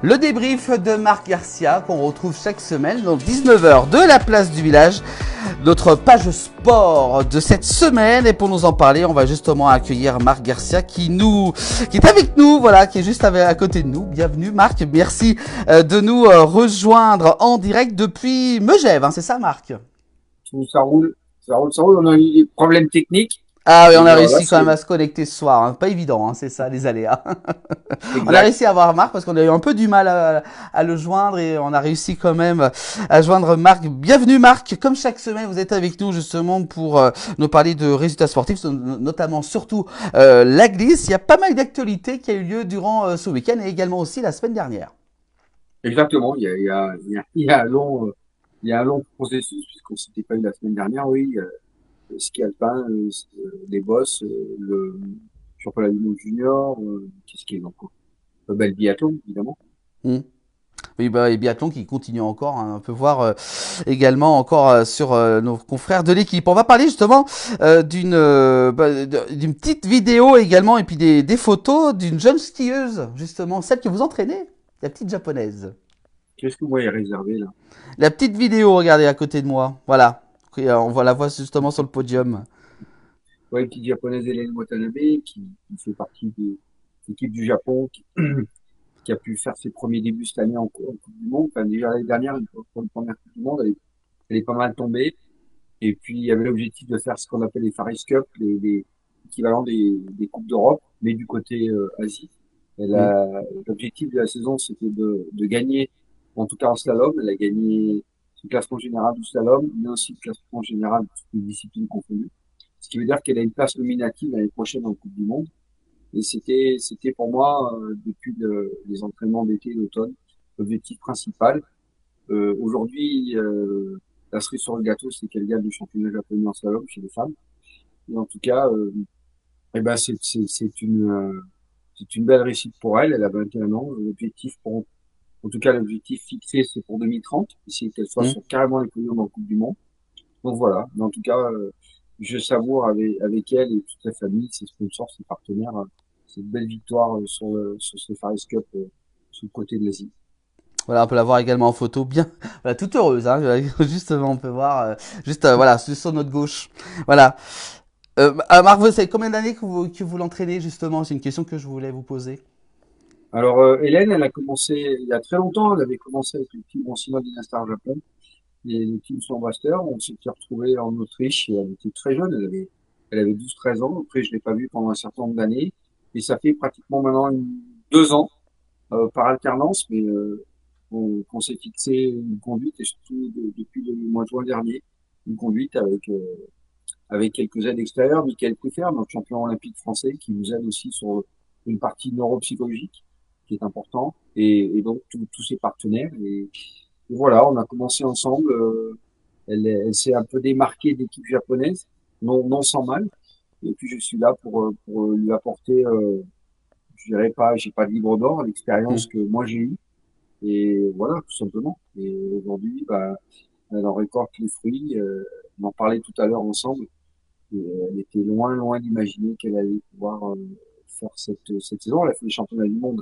Le débrief de Marc Garcia qu'on retrouve chaque semaine, donc 19h de la place du village, notre page sport de cette semaine. Et pour nous en parler, on va justement accueillir Marc Garcia qui est avec nous, voilà, qui est juste à côté de nous. Bienvenue Marc, merci de nous rejoindre en direct depuis Megève, hein, c'est ça Marc? Ça roule, ça roule. On a eu des problèmes techniques. Ah oui, on Et a voilà, réussi quand même c'est à se connecter ce soir, hein. Pas évident, hein, c'est ça, les aléas. On a exact. réussi à avoir Marc parce qu'on a eu un peu du mal à le joindre et on a réussi quand même à joindre Marc. Bienvenue Marc, comme chaque semaine vous êtes avec nous justement pour nous parler de résultats sportifs, notamment surtout la glisse. Il y a pas mal d'actualités qui a eu lieu durant ce week-end et également aussi la semaine dernière. Exactement. Il y a un long, il y a un long processus puisqu'on s'était pas eu la semaine dernière. Oui, le ski alpin, les bosses, le championnat du monde junior, qu'est-ce qui est encore? Le biathlon, évidemment. Hmm. Oui, bah, et biathlon qui continue encore, hein. On peut voir également encore sur nos confrères de l'équipe. On va parler justement d'une petite vidéo également et puis des photos d'une jeune skieuse, justement, celle que vous entraînez, la petite japonaise. Qu'est-ce que vous voyez réservé là? La petite vidéo, regardez à côté de moi. Voilà. On va la voir justement sur le podium. Ouais, une petite japonaise Hélène Watanabe qui fait partie de l'équipe du Japon qui a pu faire ses premiers débuts cette année en Coupe du Monde. Enfin, déjà l'année dernière, pour une première Coupe du Monde, elle est pas mal tombée. Et puis, il y avait l'objectif de faire ce qu'on appelle les Far East Cup, les équivalents des Coupes d'Europe, mais du côté Asie. Hmm. L'objectif de la saison, c'était de gagner, en tout cas en slalom. Elle a gagné le classement général du slalom, mais aussi le classement général de toutes les disciplines confondues. Ce qui veut dire qu'elle a une place nominative l'année prochaine en Coupe du Monde. Et c'était pour moi, depuis les entraînements d'été et d'automne, l'objectif principal. Aujourd'hui, la cerise sur le gâteau, c'est qu'elle gagne du championnat japonais en slalom chez les femmes. Et en tout cas, eh ben c'est une belle réussite pour elle. Elle a 21 ans. En tout cas, l'objectif fixé, c'est pour 2030, essayer qu'elle soit Hmm. sur carrément les podiums en Coupe du Monde. Donc voilà. Mais en tout cas, je savoure avec elle et toute la famille, ses sponsors, ses partenaires, cette belle victoire sur ce Far East Cup sur le côté de l'Asie. Voilà, on peut la voir également en photo, bien, voilà, toute heureuse, hein. Justement, on peut voir, voilà, sur notre gauche. Voilà. Marc, vous savez combien d'années que vous l'entraînez justement? C'est une question que je voulais vous poser. Alors, Hélène, elle a commencé il y a très longtemps. Elle avait commencé avec le team Ancien Dynastar Japon et le team Swordmaster. On s'était retrouvés en Autriche et elle était très jeune. Elle avait 12-13 ans. Après, je l'ai pas vue pendant un certain nombre d'années. Et ça fait pratiquement maintenant 2 ans, par alternance, mais qu'on s'est fixé une conduite et surtout depuis le mois de juin dernier, une conduite avec quelques aides extérieures. Michael Prufer, notre champion olympique français, qui nous aide aussi sur une partie neuropsychologique, qui est important, et donc tous ses partenaires. Et voilà, on a commencé ensemble. Elle s'est un peu démarquée de l'équipe japonaise, non sans mal. Et puis je suis là pour lui apporter, je dirais pas, j'ai pas de livre d'or, Hmm. l'expérience que moi j'ai eue. Et voilà, tout simplement. Et aujourd'hui, bah, elle en récolte les fruits. On en parlait tout à l'heure ensemble. Et elle était loin d'imaginer qu'elle allait pouvoir faire cette saison. Elle a fait les championnats du monde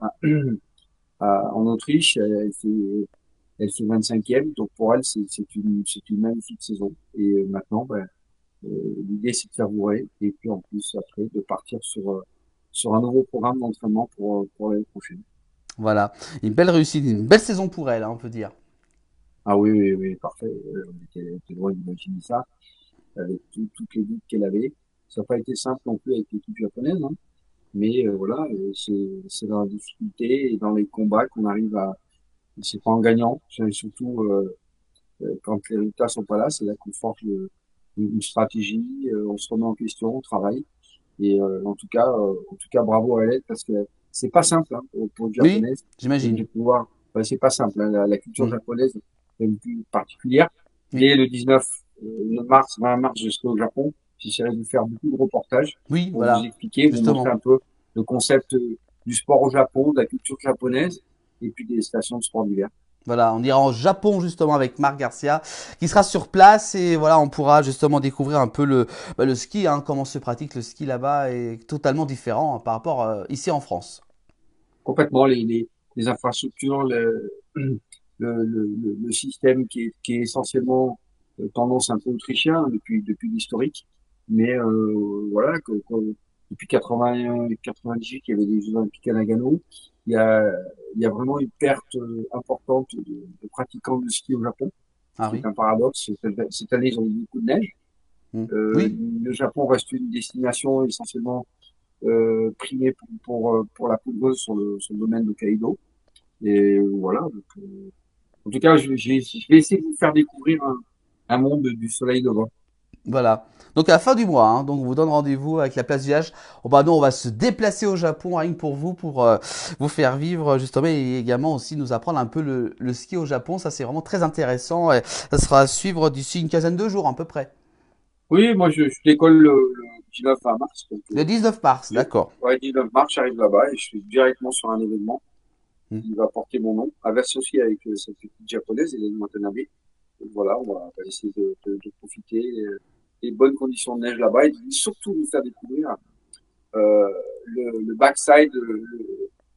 à- en Autriche. Elle fait 25e. Donc pour elle, c'est une magnifique saison. Et maintenant, ben, l'idée, c'est de savourer. Et puis en plus, après, de partir sur un nouveau programme d'entraînement pour l'année prochaine. Voilà, une belle réussite, une belle saison pour elle, hein, on peut dire. Ah oui, oui, oui, parfait. On était loin d'imaginer ça, avec toutes les doutes qu'elle avait. Ça n'a pas été simple non plus avec l'équipe japonaise, hein. Mais voilà, c'est dans la difficulté et dans les combats qu'on arrive à. C'est pas en gagnant, c'est surtout quand les résultats sont pas là, c'est là qu'on forge une stratégie, on se remet en question, on travaille. Et en tout cas, bravo à elle parce que c'est pas simple hein, pour une Oui, japonaise de j'imagine. pouvoir. Ouais, c'est pas simple. Hein, la culture Hmm. japonaise est une plus particulière. Oui, Dès le 19 mars, 20 mars, je serai au Japon. J'essaierai de vous faire beaucoup de reportages oui, pour vous voilà, expliquer, vous montrer justement. un peu le concept du sport au Japon, de la culture japonaise et puis des stations de sport d'hiver. Voilà, on ira au Japon justement avec Marc Garcia qui sera sur place et voilà, on pourra justement découvrir un peu le ski, hein, comment se pratique le ski là-bas est totalement différent, hein, par rapport ici en France. Complètement les infrastructures, le système qui est essentiellement tendance un peu autrichien depuis l'historique. Mais voilà, depuis 98, il y avait les Jeux Olympiques à Nagano. Il y a, il y a vraiment une perte importante de pratiquants de ski au Japon, Ah ce qui oui. est un paradoxe. Cette année, ils ont eu beaucoup de neige. Mm. Oui, Le Japon reste une destination essentiellement primée pour la poudreuse sur le domaine de Kaido. Et voilà. Donc, en tout cas, je vais essayer de vous faire découvrir un monde du soleil levant. voilà. Donc à la fin du mois, hein, donc on vous donne rendez-vous avec la place du village. Oh, bah, nous, on va se déplacer au Japon rien que pour vous, pour vous faire vivre justement et également aussi nous apprendre un peu le ski au Japon. Ça, c'est vraiment très intéressant. Et ça sera à suivre d'ici une quinzaine de jours à peu près. Oui, moi, je décolle le 19 mars. Donc, Le 19 mars, d'accord. ouais, 19 mars, j'arrive là-bas et je suis directement sur un événement Hmm. qui va porter mon nom, associé avec cette petite japonaise, Hélène Watanabe. Donc, voilà, on va essayer de profiter des bonnes conditions de neige là-bas et surtout de vous faire découvrir le backside,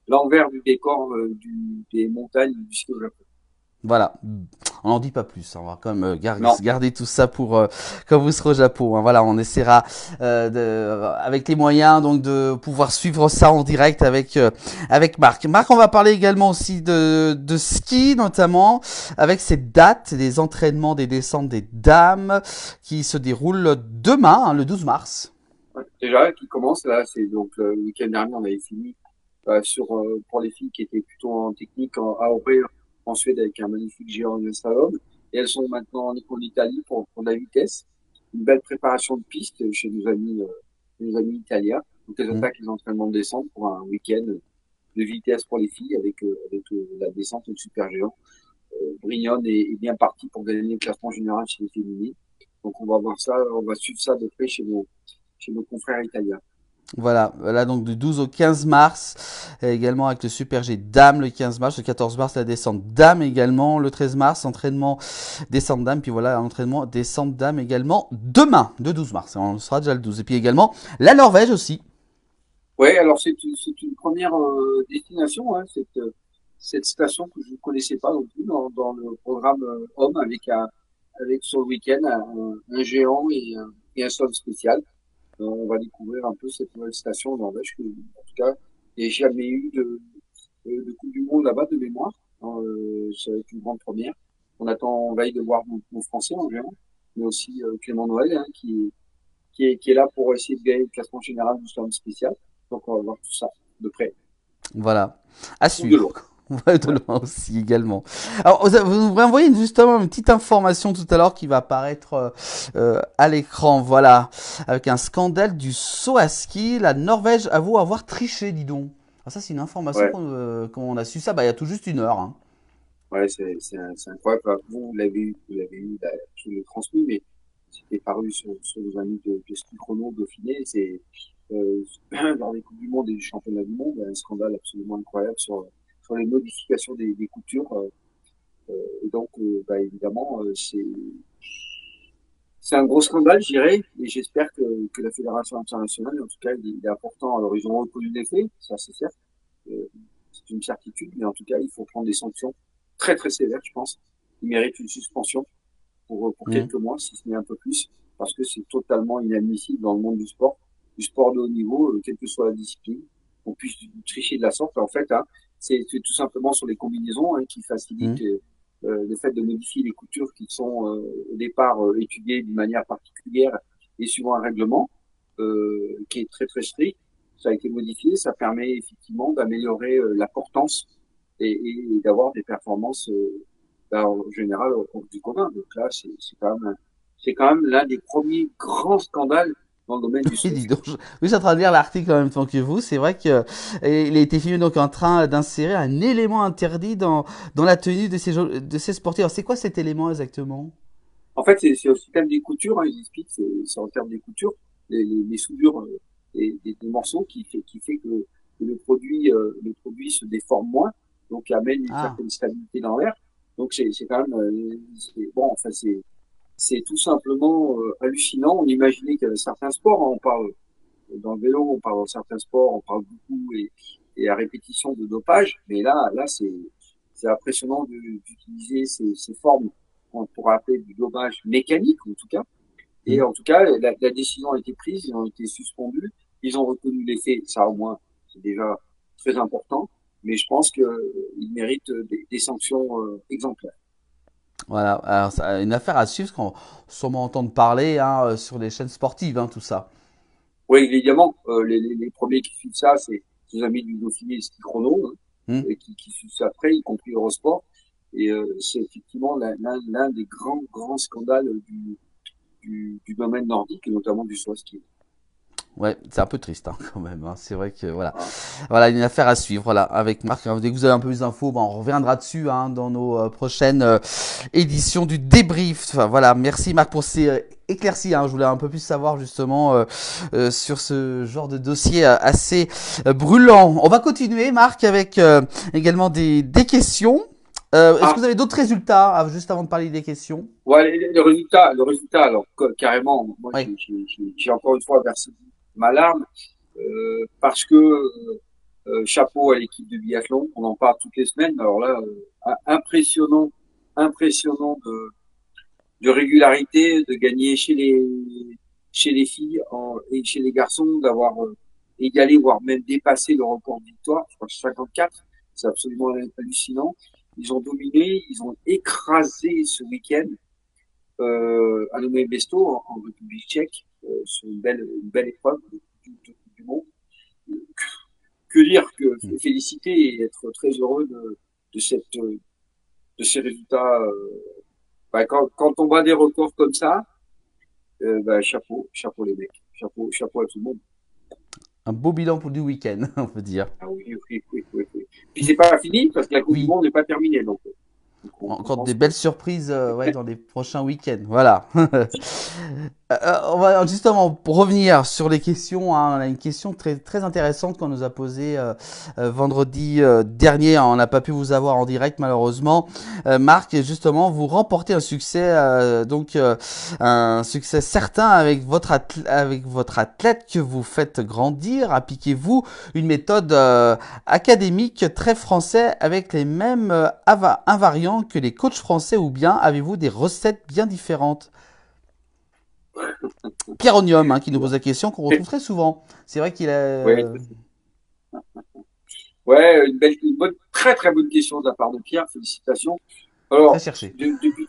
l'envers du décor des montagnes du ski au Japon. Voilà, on n'en dit pas plus, hein. On va quand même Non, garder tout ça pour quand vous serez au Japon, hein. Voilà, on essaiera avec les moyens donc de pouvoir suivre ça en direct avec Marc. Marc, on va parler également aussi de ski, notamment avec ces dates, des entraînements, des descentes des dames qui se déroulent demain, hein, le 12 mars. ouais. Déjà, qui commence là, c'est donc le week-end dernier, on avait fini pour les filles qui étaient plutôt en technique à ouvrir en Suède avec un magnifique géant de slalom. Et elles sont maintenant en Italie pour de la vitesse. Une belle préparation de piste chez nos amis italiens. Donc elles Hmm. attaquent les entraînements de descente pour un week-end de vitesse pour les filles avec la descente au super géant. Brignone est bien parti pour gagner le classement général chez les féminines. Donc on va voir ça, on va suivre ça de près chez nos confrères italiens. Voilà, là donc du 12 au 15 mars, également avec le Super G Dame le 15 mars, le 14 mars la descente Dame également, le 13 mars entraînement descente Dame, puis voilà l'entraînement descente Dame également demain, le 12 mars, on sera déjà le 12, et puis également la Norvège aussi. Ouais, alors c'est une première destination, hein, cette station que je ne connaissais pas non plus dans le programme Homme avec sur le week-end un géant et un sol spécial. On va découvrir un peu cette nouvelle station en Norvège que, en tout cas, il n'y a jamais eu de Coupe du Monde là-bas de mémoire. Ça va être une grande première. On veille de voir nos Français en géant, mais aussi Clément Noël hein, qui est là pour essayer de gagner le classement général du slalom spécial. Donc on va voir tout ça de près Voilà, à ou de suivre. loin. Ouais, de Ouais. loin aussi également. Alors, vous nous envoyé justement une petite information tout à l'heure qui va apparaître à l'écran. Voilà, avec un scandale du saut à ski. La Norvège avoue avoir triché, dis donc. Alors ça, c'est une information Ouais, qu'on a su ça bah, il y a tout juste une heure, hein. ouais, c'est incroyable. Enfin, vous l'avez eu, là, je l'ai transmis, mais c'était paru sur les amis de ski chrono Dauphiné. C'est dans les Coupes du Monde et les Championnats du Monde, un scandale absolument incroyable sur les modifications des coutures. Et donc, bah, évidemment, c'est un gros scandale, je dirais, et j'espère que la Fédération internationale, en tout cas, il est important. Alors, ils ont reconnu les faits, ça c'est certes, c'est une certitude, mais en tout cas, il faut prendre des sanctions très très sévères, je pense. Ils méritent une suspension pour Mhm. quelques mois, si ce n'est un peu plus, parce que c'est totalement inadmissible dans le monde du sport de haut niveau, quelle que soit la discipline, qu'on puisse tricher de la sorte. En fait, hein, c'est tout simplement sur les combinaisons hein, qui facilitent Mhm. le fait de modifier les coutures qui sont au départ étudiées d'une manière particulière et suivant un règlement qui est très très strict. Ça a été modifié, ça permet effectivement d'améliorer la portance et d'avoir des performances en général au du commun. Donc là, c'est quand même l'un des premiers grands scandales dans le domaine du Oui, saut. dis donc, oui, je suis en train de lire l'article en même temps que vous. C'est vrai que il a été filmé donc en train d'insérer un élément interdit dans la tenue de ces sportifs. Alors, c'est quoi cet élément exactement? En fait, c'est au système des coutures, hein, ils expliquent, c'est en termes des coutures, les soudures des morceaux qui fait que le produit se déforme moins, donc amène une Ah, certaine stabilité dans l'air. Donc c'est quand même, bon, enfin c'est tout simplement hallucinant. On imaginait qu'il y avait certains sports, hein, on parle dans le vélo, on parle dans certains sports, on parle beaucoup et à répétition de dopage. Mais là, c'est impressionnant d'utiliser ces formes qu'on pourrait appeler du dopage mécanique, en tout cas. Et Hmm. en tout cas, la décision a été prise, ils ont été suspendus, ils ont reconnu les faits, ça au moins, c'est déjà très important. Mais je pense qu'ils méritent des sanctions exemplaires. Voilà, alors, une affaire à suivre, parce qu'on sûrement entendre parler hein, sur les chaînes sportives, hein, tout ça. Oui, évidemment, les premiers qui suivent ça, c'est nos amis du Dauphiné Ski Chrono, hein, Hmm. qui suivent ça après, y compris Eurosport. Et c'est effectivement l'un des grands scandales du domaine nordique, et notamment du saut à ski. Ouais, c'est un peu triste hein, quand même. Hein. C'est vrai que voilà, Voilà. voilà une affaire à suivre. Voilà, avec Marc. Hein, dès que vous avez un peu plus d'infos, ben, on reviendra dessus hein, dans nos prochaines éditions du débrief. Enfin, voilà, merci Marc pour ces éclaircies. Hein. Je voulais un peu plus savoir justement sur ce genre de dossier assez brûlant. On va continuer, Marc, avec également des questions. Est-ce que Ah, vous avez d'autres résultats juste avant de parler des questions? ouais, le résultat, alors carrément, moi Oui. j'ai encore une fois versé ma larme parce que chapeau à l'équipe de biathlon, on en parle toutes les semaines. Alors là, impressionnant de régularité, de gagner chez les filles et chez les garçons, d'avoir égalé, voire même dépassé le record de victoire, je crois que 54, c'est absolument hallucinant. Ils ont dominé, ils ont écrasé ce week-end à nommé Besto en République tchèque sur une belle épreuve du monde. Que dire que féliciter et être très heureux de cette de ces résultats. Bah, quand on bat des records comme ça, bah, chapeau les mecs, chapeau à tout le monde. Un beau bilan pour du week-end, on peut dire. Ah oui. Puis c'est pas fini parce que la Coupe du Oui. Monde n'est pas terminée, donc on Encore des pense que belles surprises ouais, dans les prochains week-ends. Voilà. On va justement pour revenir sur les questions. Hein, on a une question très intéressante qu'on nous a posée vendredi dernier. On n'a pas pu vous avoir en direct malheureusement. Marc, justement, vous remportez un succès un succès certain avec votre athlète que vous faites grandir. Appliquez-vous une méthode académique très français avec les mêmes invariants que les coachs français ou bien avez-vous des recettes bien différentes? Pierre Onium hein, qui nous pose la question qu'on retrouve très souvent. C'est vrai qu'il a ouais, ouais, une bonne, très bonne question de la part de Pierre. Félicitations. très Alors, cherché. depuis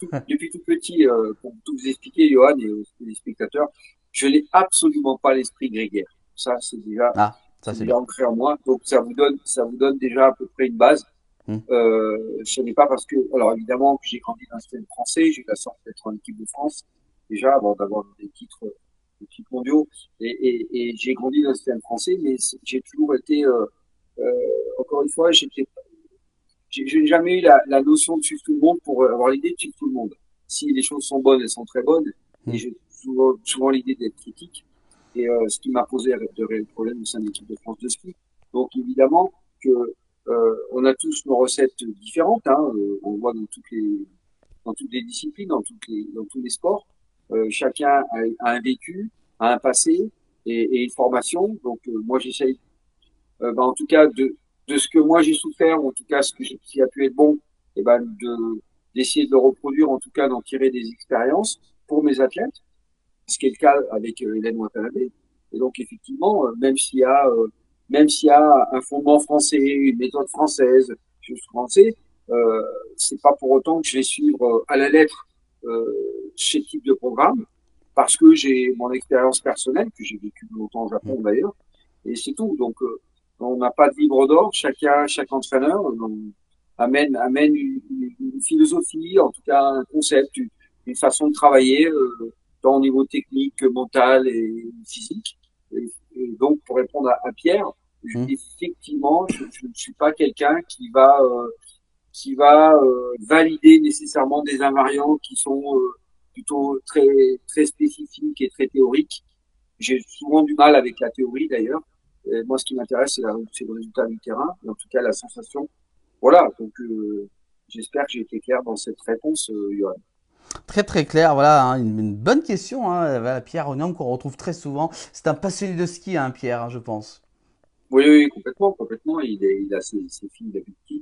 tout petit, pour tout vous expliquer, Johan et aux spectateurs, je n'ai absolument pas l'esprit grégaire. Ça, Ah, ça c'est c'est déjà bien. ancré en moi. Donc, ça vous donne déjà à peu près une base. Hmm. Ce n'est pas parce que, alors évidemment, que j'ai grandi dans un système français, j'ai eu la chance d'être en équipe de France, déjà, avant d'avoir des titres mondiaux, et j'ai grandi dans un système français, mais j'ai toujours été, euh, encore une fois, j'ai jamais eu la notion de suivre tout le monde pour avoir l'idée de suivre tout le monde. Si les choses sont bonnes, elles sont très bonnes, et Hmm. j'ai souvent l'idée d'être critique, et ce qui m'a posé de réels problèmes au sein de l'équipe de France de ski. Donc évidemment que on a tous nos recettes différentes, hein, on le voit dans toutes les disciplines, dans tous les sports. Chacun a un vécu, a un passé et une formation. Donc moi j'essaye, bah, en tout cas de ce que moi j'ai souffert, ou en tout cas qui a pu être bon, et ben d'essayer de le reproduire, en tout cas d'en tirer des expériences pour mes athlètes, ce qui est le cas avec Hélène Watanabe. Et donc effectivement, même s'il y a un fondement français, une méthode française, chose français, c'est pas pour autant que je vais suivre à la lettre ce type de programme, parce que j'ai mon expérience personnelle, que j'ai vécu longtemps au Japon d'ailleurs, et c'est tout. Donc on n'a pas de livre d'or, chaque entraîneur amène une philosophie, en tout cas un concept, une façon de travailler, tant au niveau technique que mental et physique. Et donc, pour répondre à Pierre, Hmm. effectivement, je ne suis pas quelqu'un qui va valider nécessairement des invariants qui sont plutôt très spécifiques et très théoriques. J'ai souvent du mal avec la théorie d'ailleurs. Et moi, ce qui m'intéresse, c'est le résultat du terrain, en tout cas la sensation. Voilà, donc j'espère que j'ai été clair dans cette réponse, Johan. Très clair, voilà, hein, une bonne question. Hein, voilà, Pierre Onium qu'on retrouve très souvent. C'est un passionné de ski, hein, Pierre, hein, je pense. Oui, oui, complètement, complètement. Il a ses filles depuis petit,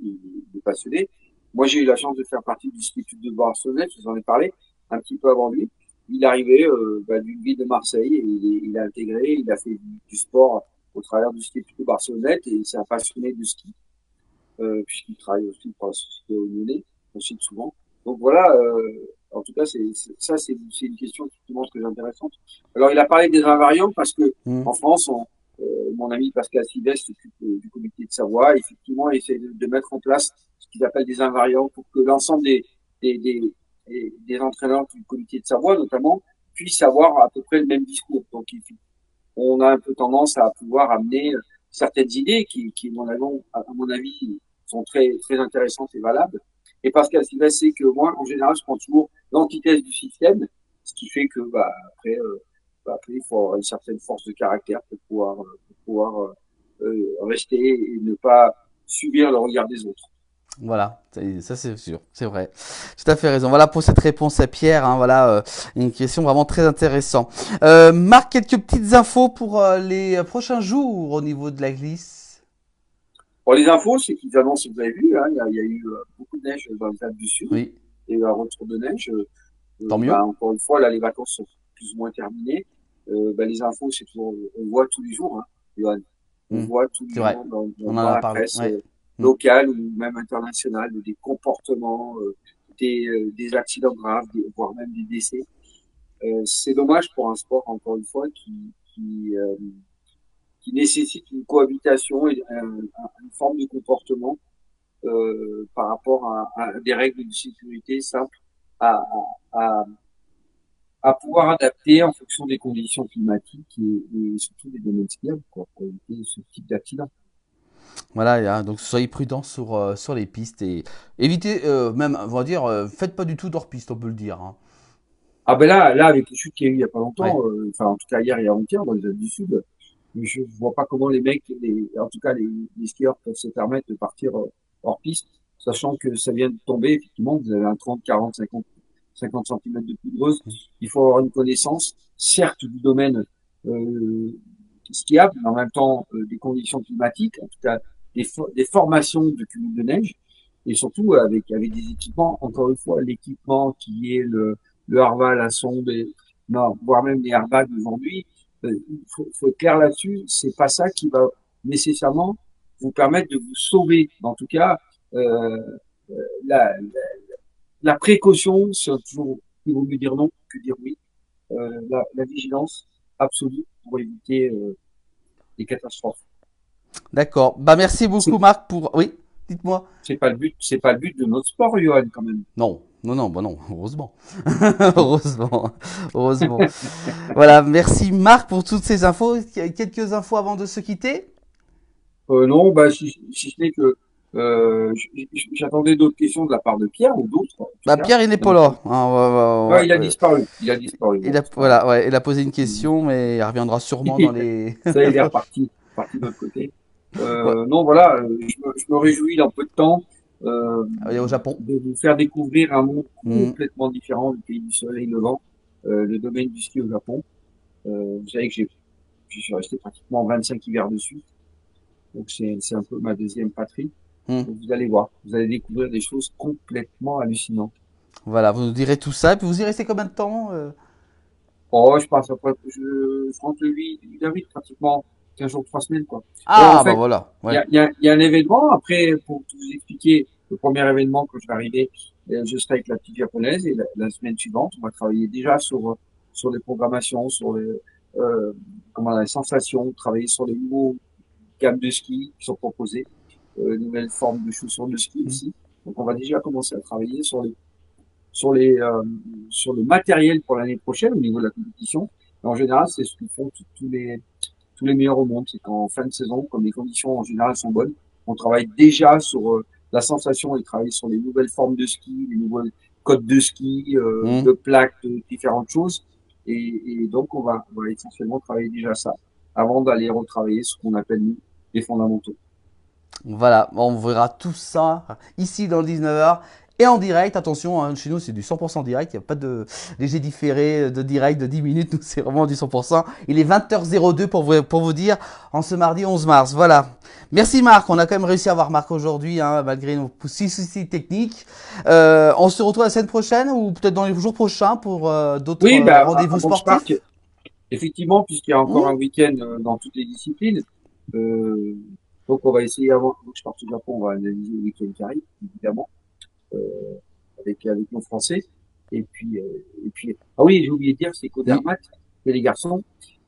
il est passionné. Moi, j'ai eu la chance de faire partie du ski club de Barcelonnette, je vous en ai parlé un petit peu avant lui. Il arrivait d'une ville de Marseille et il a intégré, il a fait du sport au travers du ski club de Barcelonnette et c'est un passionné de ski, puisqu'il travaille aussi pour la société Lyonnais, on cite souvent. Donc voilà, en tout cas, c'est une question effectivement très intéressante. Alors, il a parlé des invariants parce que Hmm. en France, mon ami Pascal Sylvestre s'occupe du comité de Savoie. Effectivement, il essaie de mettre en place ce qu'ils appellent des invariants pour que l'ensemble des, des, des entraîneurs du comité de Savoie, notamment, puissent avoir à peu près le même discours. Donc, on a un peu tendance à pouvoir amener certaines idées qui à mon avis, sont très, très intéressantes et valables. Et Pascal Sylvestre sait que moi, en général, je prends toujours l'antithèse du système, ce qui fait que, après, il faut avoir une certaine force de caractère pour pouvoir rester et ne pas subir le regard des autres. Voilà, ça c'est sûr, c'est vrai. Tout à fait raison. Voilà pour cette réponse à Pierre. Hein, voilà, une question vraiment très intéressante. Marc, quelques petites infos pour les prochains jours au niveau de la glisse. Pour les infos, c'est qu'ils annoncent, vous avez vu, hein, il y a eu beaucoup de neige dans le Alpes du Sud Oui, et un retour de neige. tant mieux. Encore une fois, là, les vacances sont plus ou moins terminées. Les infos, c'est toujours, on voit tous les jours, hein, Johan. On Hmm, voit tous les c'est vrai. jours On en dans a la parlé. presse Ouais. Hmm. locale ou même internationale des comportements, des accidents graves, voire même des décès. C'est dommage pour un sport, encore une fois, qui nécessite une cohabitation et une forme de comportement par rapport à des règles de sécurité simples à, à, à pouvoir adapter en fonction des conditions climatiques et surtout des domaines skiables quoi, pour éviter ce type d'accident. Voilà, donc soyez prudents sur les pistes et évitez, même, on va dire, faites pas du tout d'hors piste, on peut le dire. Hein. Ah ben là, avec les chutes qu'il y a eu il y a pas Ouais. longtemps, enfin en tout cas hier et avant-hier dans les Alpes du Sud, je vois pas comment les mecs, en tout cas les skieurs peuvent se permettre de partir hors piste, sachant que ça vient de tomber, effectivement, vous avez un 30, 40, 50 centimètres de poudreuse. Il faut avoir une connaissance, certes, du domaine euh, skiable, mais en même temps des conditions climatiques, en tout cas des formations de cumul de neige, et surtout avec des équipements, encore une fois, l'équipement qui est le harval, la sonde, non, voire même les airbags aujourd'hui, faut être clair là-dessus, c'est pas ça qui va nécessairement vous permettre de vous sauver. En tout cas, euh, la, la précaution, c'est toujours, il vaut mieux dire non que dire oui. La vigilance absolue pour éviter les catastrophes. D'accord. Bah merci beaucoup C'est, Marc pour. Oui, dites-moi. c'est pas le but de notre sport, Johan, quand même. Non, non, non, bah non, heureusement. Heureusement, heureusement. Voilà, merci Marc pour toutes ces infos. Quelques infos avant de se quitter. Non, si ce n'est que j'attendais d'autres questions de la part de Pierre ou d'autres, en tout Bah cas. Pierre il n'est pas Donc, là. Hein, ouais, il a ouais. disparu. Il a disparu. Il Bon, a, c'est pas grave. voilà, ouais, il a posé une question, mais il reviendra sûrement dans les. Ça, il est reparti de l'autre côté. Ouais, Non, voilà, je me réjouis dans peu de temps il est au Japon. de vous faire découvrir un monde Hmm. complètement différent du pays du soleil levant, le domaine du ski au Japon. Vous savez que je suis resté pratiquement 25 hivers dessus, donc c'est un peu ma deuxième patrie. Hmm. Donc vous allez voir, vous allez découvrir des choses complètement hallucinantes. Voilà, vous nous direz tout ça. Et puis vous y restez combien de temps Oh, je pense après, je rentre le 8 avril, pratiquement 15 jours, 3 semaines, quoi. En Ah, bah fait, voilà, ouais. il y a un événement. Après, pour tout vous expliquer, le premier événement, quand je vais arriver, je serai avec la petite japonaise et la semaine suivante, on va travailler déjà sur les programmations, sur les sensations, travailler sur les nouveaux gammes de ski qui sont proposées, nouvelles formes de chaussures de ski Hmm. aussi. Donc, on va déjà commencer à travailler sur les, euh, sur le matériel pour l'année prochaine au niveau de la compétition. Et en général, c'est ce que font tous les meilleurs au monde. C'est qu'en fin de saison, comme les conditions en général sont bonnes, on travaille déjà sur la sensation et travailler sur les nouvelles formes de ski, les nouvelles codes de ski, Hmm. de plaques, de différentes choses. Et donc, on va essentiellement travailler déjà ça avant d'aller retravailler ce qu'on appelle, nous, les fondamentaux. Voilà, on verra tout ça ici dans le 19h et en direct. Attention, hein, chez nous c'est du 100% direct, il n'y a pas de léger différé de direct de 10 minutes, nous c'est vraiment du 100%. Il est 20h02 pour vous dire, en ce mardi 11 mars. Voilà. Merci Marc, on a quand même réussi à avoir Marc aujourd'hui, hein, malgré nos soucis techniques. On se retrouve la semaine prochaine ou peut-être dans les jours prochains pour d'autres Oui, rendez-vous avant que je parte, sportifs. effectivement, puisqu'il y a encore Mmh. un week-end dans toutes les disciplines, euh, donc on va essayer avant que je parte au Japon, on va analyser le week-end qui arrive, évidemment, euh, avec nos Français. Et puis, ah oui, j'ai oublié de dire, c'est Mmh. qu'Odermatt, c'est les garçons,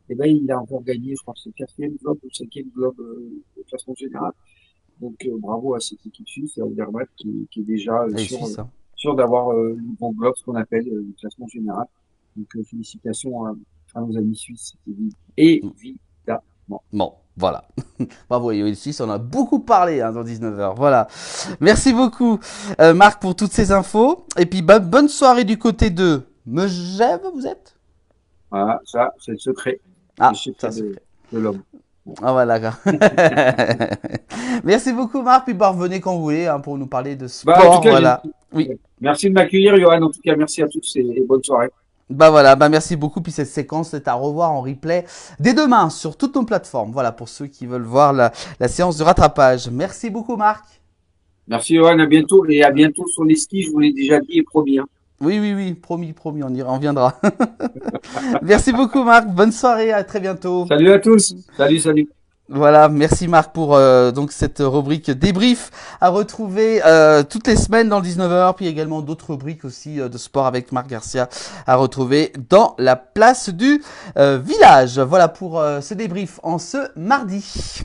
et ben il a encore gagné, je crois que c'est le quatrième globe ou le cinquième globe de classement général. Donc bravo à cette équipe suisse et à Odermatt qui est déjà Et Suisse, hein. sûr d'avoir le bon globe, ce qu'on appelle le classement général. Donc félicitations à nos amis suisses, évidemment. Bon, voilà. Bravo, et Suisse, on a beaucoup parlé hein, dans 19h. Voilà. Merci beaucoup, Marc, pour toutes ces infos. Et puis, bonne soirée du côté de Megève, vous êtes? Voilà, ça, c'est le secret. C'est le Ah, ça secret c'est fait. de l'homme. Ah, voilà. Merci beaucoup, Marc. Puis, bah, revenez quand vous voulez hein, pour nous parler de Bah, en tout sport. cas, Voilà. Oui. merci de m'accueillir, Johan. En tout cas, merci à tous et bonne soirée. Bah voilà, bah merci beaucoup. Puis cette séquence est à revoir en replay dès demain sur toutes nos plateformes. Voilà, pour ceux qui veulent voir la séance de rattrapage. Merci beaucoup, Marc. Merci, Johan. À bientôt et à bientôt sur les skis. Je vous l'ai déjà dit et promis, hein. Oui, oui, oui, promis, promis, on viendra. Merci beaucoup, Marc. Bonne soirée, à très bientôt. Salut à tous. Salut, salut. Voilà, merci Marc pour donc cette rubrique débrief à retrouver toutes les semaines dans le 19h, puis également d'autres rubriques aussi de sport avec Marc Garcia à retrouver dans la place du village. Voilà pour ce débrief en ce mardi.